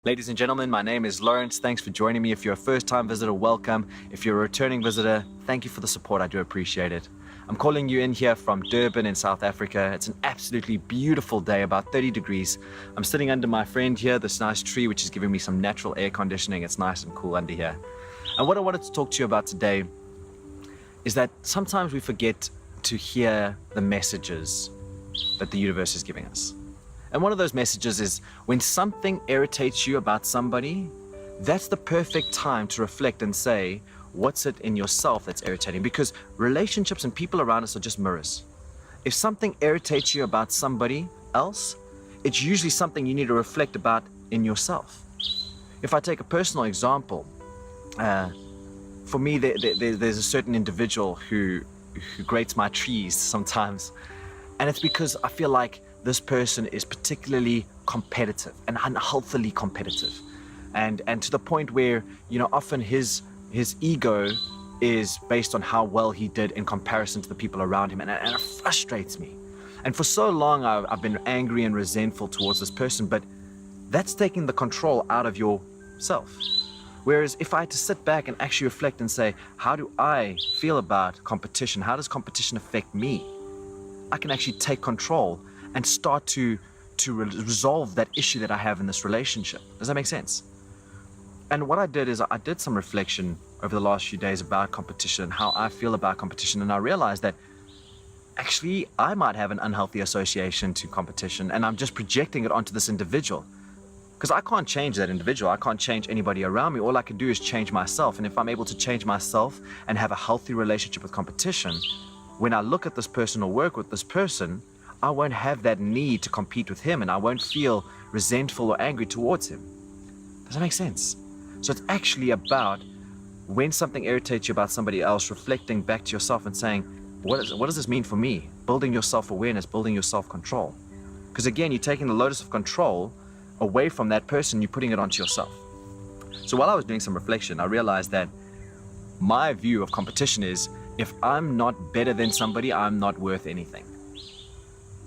Ladies and gentlemen, my name is Lawrence. Thanks for joining me. If you're a first-time visitor, welcome. If you're a returning visitor, thank you for the support. I do appreciate it. I'm calling you in here from Durban in South Africa. It's an absolutely beautiful day, about 30 degrees. I'm sitting under my friend here, this nice tree, which is giving me some natural air conditioning. It's nice and cool under here. And what I wanted to talk to you about today is that sometimes we forget to hear the messages that the universe is giving us. And one of those messages is when something irritates you about somebody, that's the perfect time to reflect and say, what's it in yourself that's irritating? Because relationships and people around us are just mirrors. If something irritates you about somebody else, it's usually something you need to reflect about in yourself. If I take a personal example, for me, there's a certain individual who grates my trees sometimes. And it's because I feel like this person is particularly competitive and unhealthily competitive. And to the point where, often his ego is based on how well he did in comparison to the people around him. And it frustrates me. And for so long, I've been angry and resentful towards this person, but that's taking the control out of yourself. Whereas if I had to sit back and actually reflect and say, how do I feel about competition? How does competition affect me? I can actually take control and start to resolve that issue that I have in this relationship. Does that make sense? And what I did is I did some reflection over the last few days about competition and how I feel about competition. And I realized that actually I might have an unhealthy association to competition, and I'm just projecting it onto this individual. Because I can't change that individual. I can't change anybody around me. All I can do is change myself. And if I'm able to change myself and have a healthy relationship with competition, when I look at this person or work with this person, I won't have that need to compete with him, and I won't feel resentful or angry towards him. Does that make sense? So it's actually about when something irritates you about somebody else, reflecting back to yourself and saying, what does this mean for me? Building your self-awareness, building your self-control. Because again, you're taking the lotus of control away from that person, you're putting it onto yourself. So while I was doing some reflection, I realized that my view of competition is, if I'm not better than somebody, I'm not worth anything.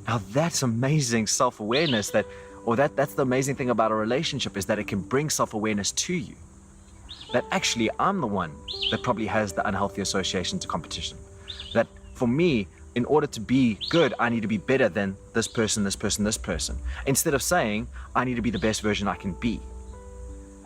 Now that's amazing self-awareness, that's the amazing thing about a relationship, is that it can bring self-awareness to you. That actually I'm the one that probably has the unhealthy association to competition. That for me, in order to be good, I need to be better than this person, this person, this person. Instead of saying, I need to be the best version I can be.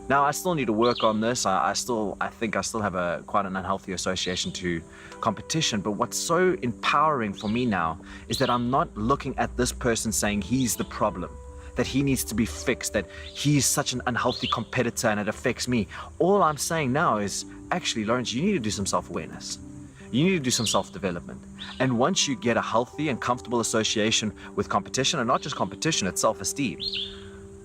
Now, I still need to work on this. I think I still have quite an unhealthy association to competition. But what's so empowering for me now is that I'm not looking at this person saying he's the problem, that he needs to be fixed, that he's such an unhealthy competitor and it affects me. All I'm saying now is, actually, Lawrence, you need to do some self-awareness. You need to do some self-development. And once you get a healthy and comfortable association with competition, and not just competition, it's self-esteem.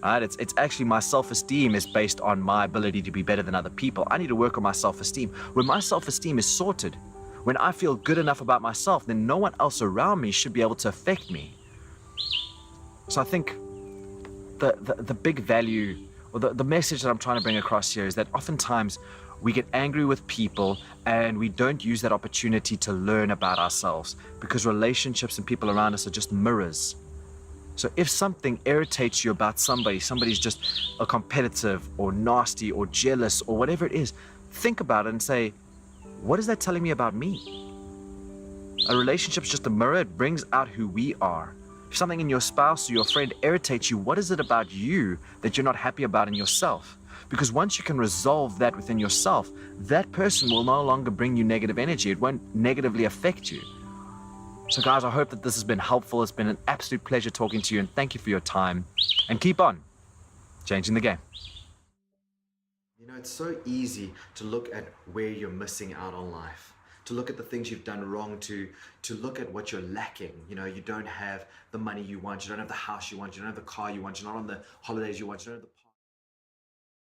Right? It's actually my self-esteem is based on my ability to be better than other people. I need to work on my self-esteem. When my self-esteem is sorted, when I feel good enough about myself, then no one else around me should be able to affect me. So I think the big value, or the message that I'm trying to bring across here, is that oftentimes we get angry with people and we don't use that opportunity to learn about ourselves, because relationships and people around us are just mirrors. So if something irritates you about somebody's just a competitive or nasty or jealous or whatever it is, think about it and say, what is that telling me about me? A relationship is just a mirror. It brings out who we are. If something in your spouse or your friend irritates you, what is it about you that you're not happy about in yourself? Because once you can resolve that within yourself, that person will no longer bring you negative energy. It won't negatively affect you. So guys, I hope that this has been helpful. It's been an absolute pleasure talking to you, and thank you for your time. And keep on changing the game. It's so easy to look at where you're missing out on life, to look at the things you've done wrong, to look at what you're lacking. You don't have the money you want, you don't have the house you want, you don't have the car you want, you're not on the holidays you want, you don't have the